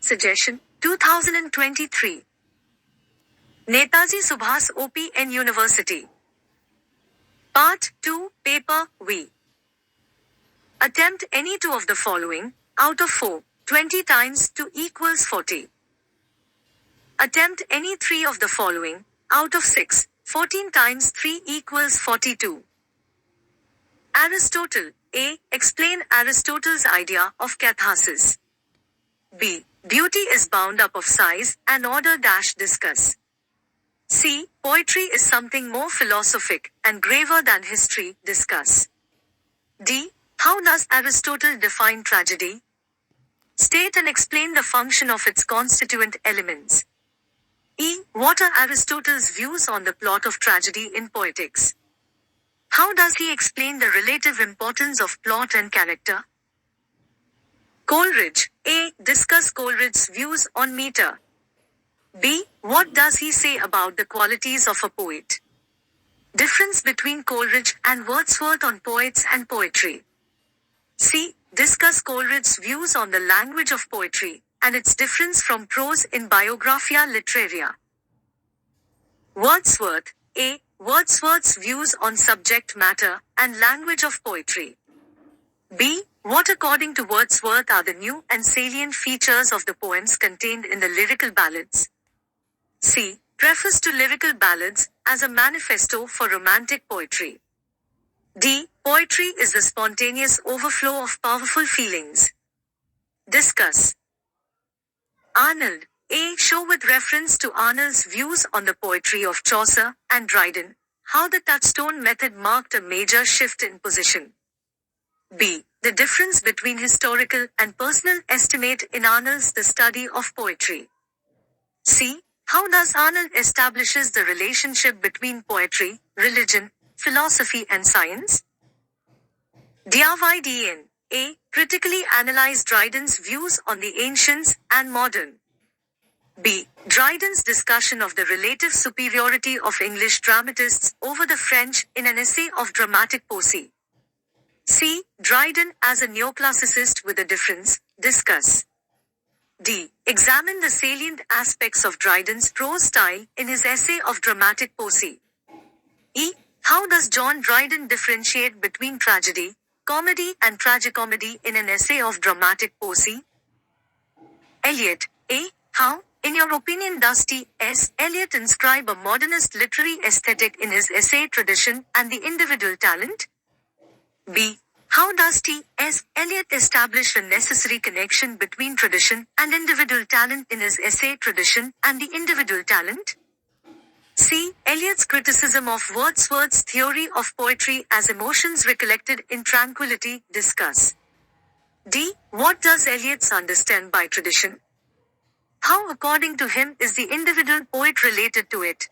Suggestion 2023. Netaji Subhas OPN University. Part 2, Paper V. Attempt any two of the following, out of 4, 20 times 2 equals 40. Attempt any 3 of the following, out of 6, 14 times 3 equals 42. Aristotle. A. Explain Aristotle's idea of catharsis. B. Beauty is bound up of size and order. Discuss. C. Poetry is something more philosophic and graver than history. Discuss. D. How does Aristotle define tragedy? State and explain the function of its constituent elements. E. What are Aristotle's views on the plot of tragedy in poetics? How does he explain the relative importance of plot and character? Coleridge. A. Discuss Coleridge's views on meter. B. What does he say about the qualities of a poet? Difference between Coleridge and Wordsworth on poets and poetry. C. Discuss Coleridge's views on the language of poetry and its difference from prose in Biographia Literaria. Wordsworth. A. Wordsworth's views on subject matter and language of poetry. B. What according to Wordsworth are the new and salient features of the poems contained in the lyrical ballads? C. Preface to lyrical ballads as a manifesto for romantic poetry. D. Poetry is the spontaneous overflow of powerful feelings. Discuss. Arnold. A. Show with reference to Arnold's views on the poetry of Chaucer and Dryden, how the touchstone method marked a major shift in position. B. The difference between historical and personal estimate in Arnold's The Study of Poetry. C. How does Arnold establishes the relationship between poetry, religion, philosophy and science? Dvdn. A. Critically analyze Dryden's views on the ancients and modern. B. Dryden's discussion of the relative superiority of English dramatists over the French in an essay of dramatic poesy. C. Dryden as a neoclassicist with a difference. Discuss. D. Examine the salient aspects of Dryden's prose style in his essay of dramatic poesy. E. How does John Dryden differentiate between tragedy, comedy and tragicomedy in an essay of dramatic poesy? Eliot. A. How, in your opinion, does T.S. Eliot inscribe a modernist literary aesthetic in his essay Tradition and the Individual Talent? B. How does T.S. Eliot establish a necessary connection between tradition and individual talent in his essay Tradition and the Individual Talent? C. Eliot's criticism of Wordsworth's theory of poetry as emotions recollected in tranquility. Discuss. D. What does Eliot understand by tradition? How, according to him, is the individual poet related to it?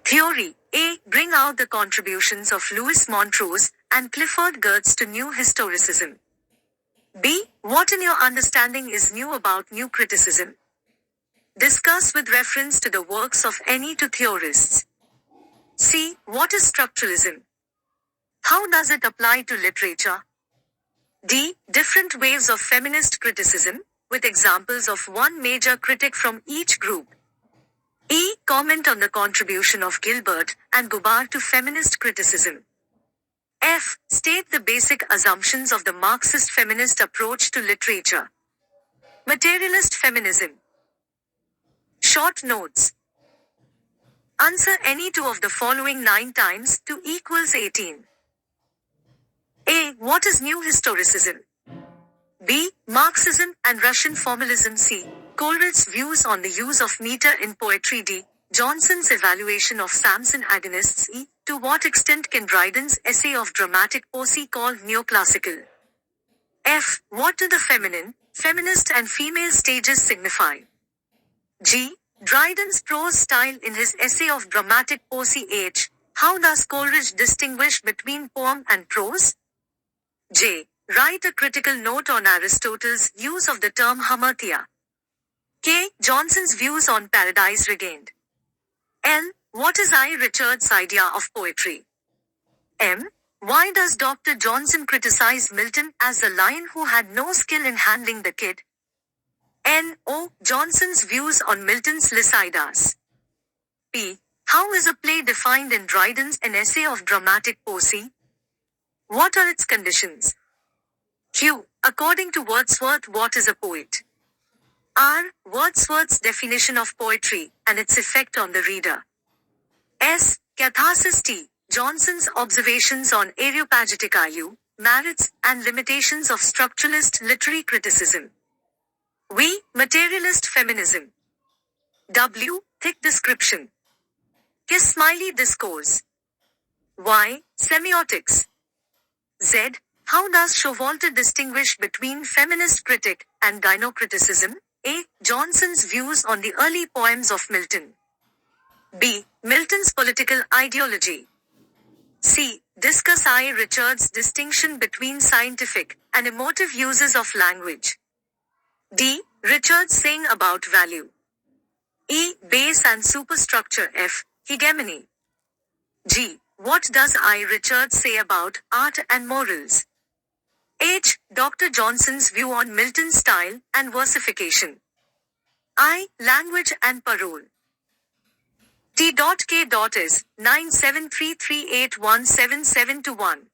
Theory. A. Bring out the contributions of Louis Montrose and Clifford Geertz to new historicism. B. What in your understanding is new about new criticism? Discuss with reference to the works of any two theorists. C. What is structuralism? How does it apply to literature? D. Different waves of feminist criticism, with examples of one major critic from each group. E. Comment on the contribution of Gilbert and Goubart to feminist criticism. F. State the basic assumptions of the Marxist feminist approach to literature. Materialist feminism. Short notes. Answer any two of the following 9 times 2 equals 18. A. What is new historicism? B. Marxism and Russian formalism. C. Coleridge's views on the use of meter in poetry. D. Johnson's evaluation of Samson agonists. E. To what extent can Dryden's essay of dramatic poesy called neoclassical? F. What do the feminine, feminist and female stages signify? G. Dryden's prose style in his essay of dramatic poesy. H. How does Coleridge distinguish between poem and prose? J. Write a critical note on Aristotle's use of the term hamartia. K. Johnson's views on Paradise Regained. L. What is I. Richard's idea of poetry? M. Why does Dr. Johnson criticize Milton as the lion who had no skill in handling the kid? N.O. Johnson's views on Milton's Lycidas. P. How is a play defined in Dryden's An Essay of Dramatic Poesy? What are its conditions? Q. According to Wordsworth, what is a poet? R. Wordsworth's definition of poetry, and its effect on the reader. S. Catharsis. T. Johnson's observations on Areopagitic merits and limitations of structuralist literary criticism. V. Materialist feminism. W. Thick description. Kiss smiley discourse. Y. Semiotics. Z. How does Showalter distinguish between feminist critic and gynocriticism? A. Johnson's views on the early poems of Milton. B. Milton's political ideology. C. Discuss I. Richard's distinction between scientific and emotive uses of language. D. Richard's saying about value. E. Base and superstructure. F. Hegemony. G. What does I. Richard say about art and morals? H. Dr. Johnson's view on Milton's style and versification. I. Language and parole. T.K. is 9733817721.